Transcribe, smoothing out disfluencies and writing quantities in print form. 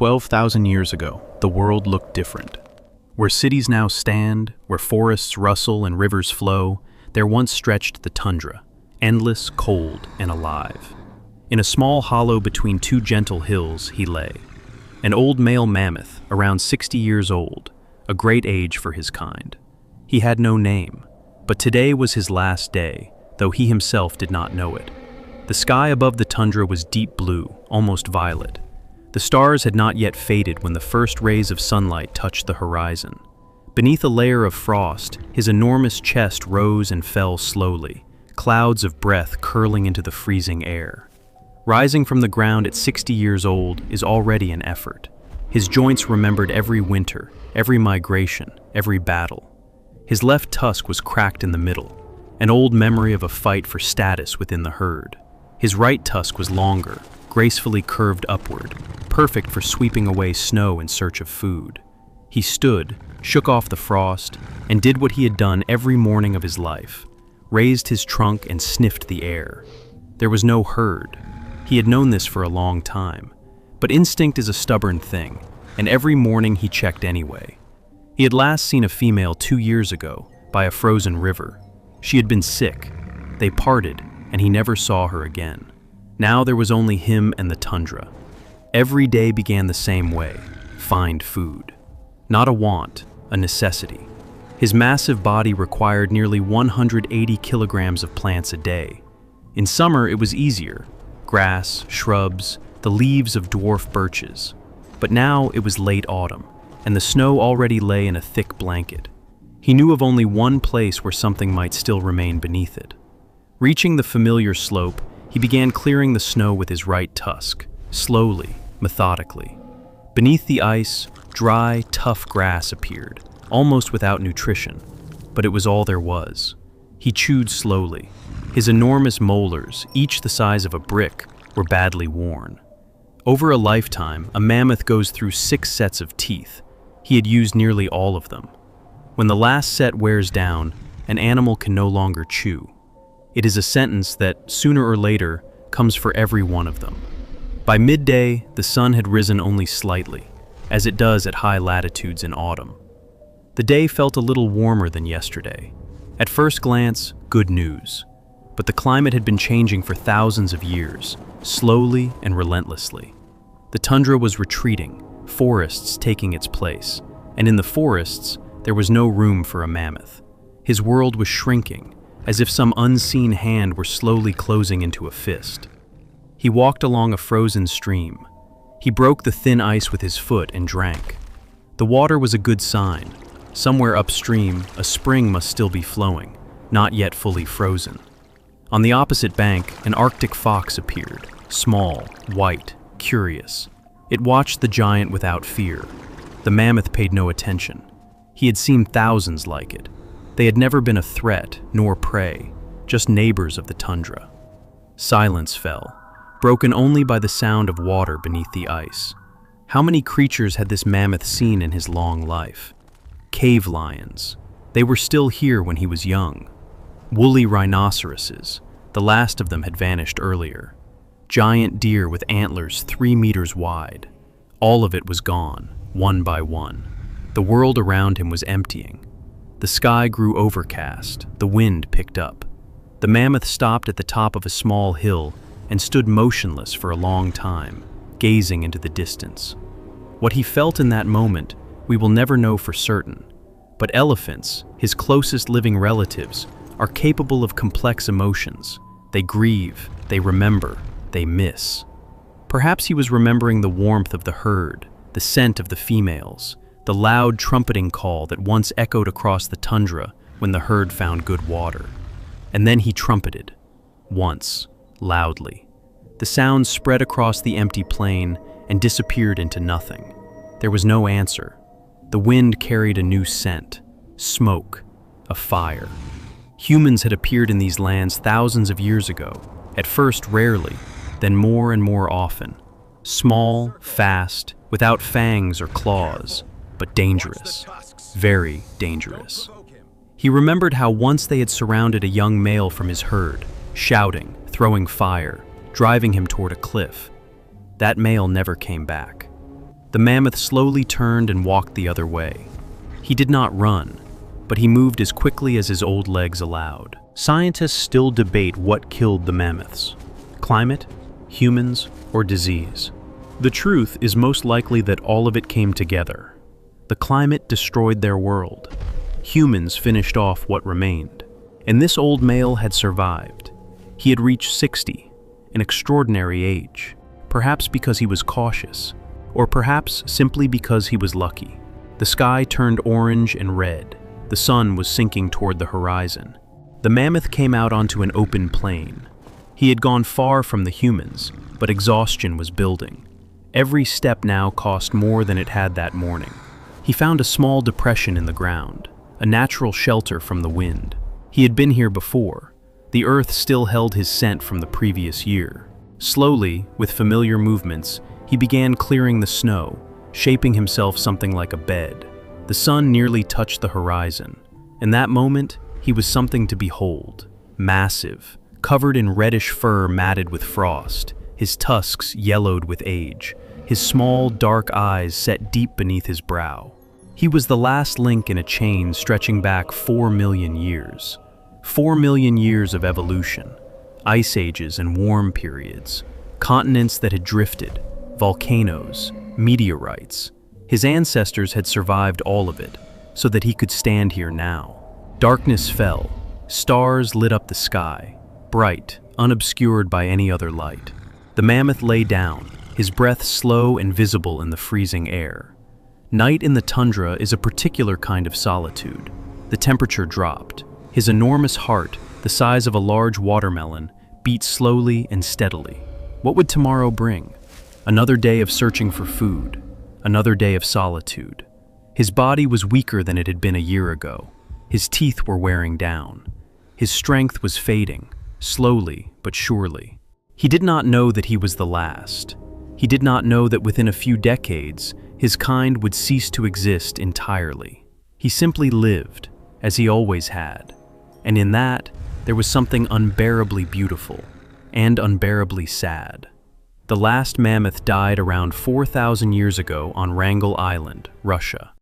12,000 years ago, the world looked different. Where cities now stand, where forests rustle and rivers flow, there once stretched the tundra, endless, cold, and alive. In a small hollow between two gentle hills he lay, an old male mammoth, around 60 years old, a great age for his kind. He had no name, but today was his last day, though he himself did not know it. The sky above the tundra was deep blue, almost violet. The stars had not yet faded when the first rays of sunlight touched the horizon. Beneath a layer of frost, his enormous chest rose and fell slowly, clouds of breath curling into the freezing air. Rising from the ground at 60 years old is already an effort. His joints remembered every winter, every migration, every battle. His left tusk was cracked in the middle, an old memory of a fight for status within the herd. His right tusk was longer, gracefully curved upward, perfect for sweeping away snow in search of food. He stood, shook off the frost, and did what he had done every morning of his life, raised his trunk and sniffed the air. There was no herd. He had known this for a long time, but instinct is a stubborn thing, and every morning he checked anyway. He had last seen a female 2 years ago, by a frozen river. She had been sick. They parted, and he never saw her again. Now there was only him and the tundra. Every day began the same way: find food. Not a want, a necessity. His massive body required nearly 180 kilograms of plants a day. In summer it was easier: grass, shrubs, the leaves of dwarf birches. But now it was late autumn, and the snow already lay in a thick blanket. He knew of only one place where something might still remain beneath it. Reaching the familiar slope, he began clearing the snow with his right tusk, slowly, methodically. Beneath the ice, dry, tough grass appeared, almost without nutrition, but it was all there was. He chewed slowly. His enormous molars, each the size of a brick, were badly worn. Over a lifetime, a mammoth goes through 6 sets of teeth. He had used nearly all of them. When the last set wears down, an animal can no longer chew. It is a sentence that, sooner or later, comes for every one of them. By midday, the sun had risen only slightly, as it does at high latitudes in autumn. The day felt a little warmer than yesterday. At first glance, good news. But the climate had been changing for thousands of years, slowly and relentlessly. The tundra was retreating, forests taking its place, and in the forests, there was no room for a mammoth. His world was shrinking, as if some unseen hand were slowly closing into a fist. He walked along a frozen stream. He broke the thin ice with his foot and drank. The water was a good sign. Somewhere upstream, a spring must still be flowing, not yet fully frozen. On the opposite bank, an Arctic fox appeared, small, white, curious. It watched the giant without fear. The mammoth paid no attention. He had seen thousands like it. They had never been a threat nor prey, just neighbors of the tundra. Silence fell, broken only by the sound of water beneath the ice. How many creatures had this mammoth seen in his long life? Cave lions. They were still here when he was young. Woolly rhinoceroses. The last of them had vanished earlier. Giant deer with antlers 3 meters wide. All of it was gone, one by one. The world around him was emptying. The sky grew overcast, the wind picked up. The mammoth stopped at the top of a small hill and stood motionless for a long time, gazing into the distance. What he felt in that moment, we will never know for certain. But elephants, his closest living relatives, are capable of complex emotions. They grieve, they remember, they miss. Perhaps he was remembering the warmth of the herd, the scent of the females, the loud trumpeting call that once echoed across the tundra when the herd found good water. And then he trumpeted, once, loudly. The sound spread across the empty plain and disappeared into nothing. There was no answer. The wind carried a new scent, smoke, a fire. Humans had appeared in these lands thousands of years ago, at first rarely, then more and more often. Small, fast, without fangs or claws, but dangerous, very dangerous. He remembered how once they had surrounded a young male from his herd, shouting, throwing fire, driving him toward a cliff. That male never came back. The mammoth slowly turned and walked the other way. He did not run, but he moved as quickly as his old legs allowed. Scientists still debate what killed the mammoths: climate, humans, or disease. The truth is most likely that all of it came together. The climate destroyed their world. Humans finished off what remained. And this old male had survived. He had reached 60, an extraordinary age, perhaps because he was cautious, or perhaps simply because he was lucky. The sky turned orange and red. The sun was sinking toward the horizon. The mammoth came out onto an open plain. He had gone far from the humans, but exhaustion was building. Every step now cost more than it had that morning. He found a small depression in the ground, a natural shelter from the wind. He had been here before. The earth still held his scent from the previous year. Slowly, with familiar movements, he began clearing the snow, shaping himself something like a bed. The sun nearly touched the horizon. In that moment, he was something to behold. Massive, covered in reddish fur matted with frost, his tusks yellowed with age, his small, dark eyes set deep beneath his brow. He was the last link in a chain stretching back 4 million years. 4 million years of evolution, ice ages and warm periods, continents that had drifted, volcanoes, meteorites. His ancestors had survived all of it, so that he could stand here now. Darkness fell. Stars lit up the sky, bright, unobscured by any other light. The mammoth lay down, his breath slow and visible in the freezing air. Night in the tundra is a particular kind of solitude. The temperature dropped. His enormous heart, the size of a large watermelon, beat slowly and steadily. What would tomorrow bring? Another day of searching for food, another day of solitude. His body was weaker than it had been a year ago. His teeth were wearing down. His strength was fading, slowly but surely. He did not know that he was the last. He did not know that within a few decades, his kind would cease to exist entirely. He simply lived, as he always had. And in that, there was something unbearably beautiful and unbearably sad. The last mammoth died around 4,000 years ago on Wrangel Island, Russia.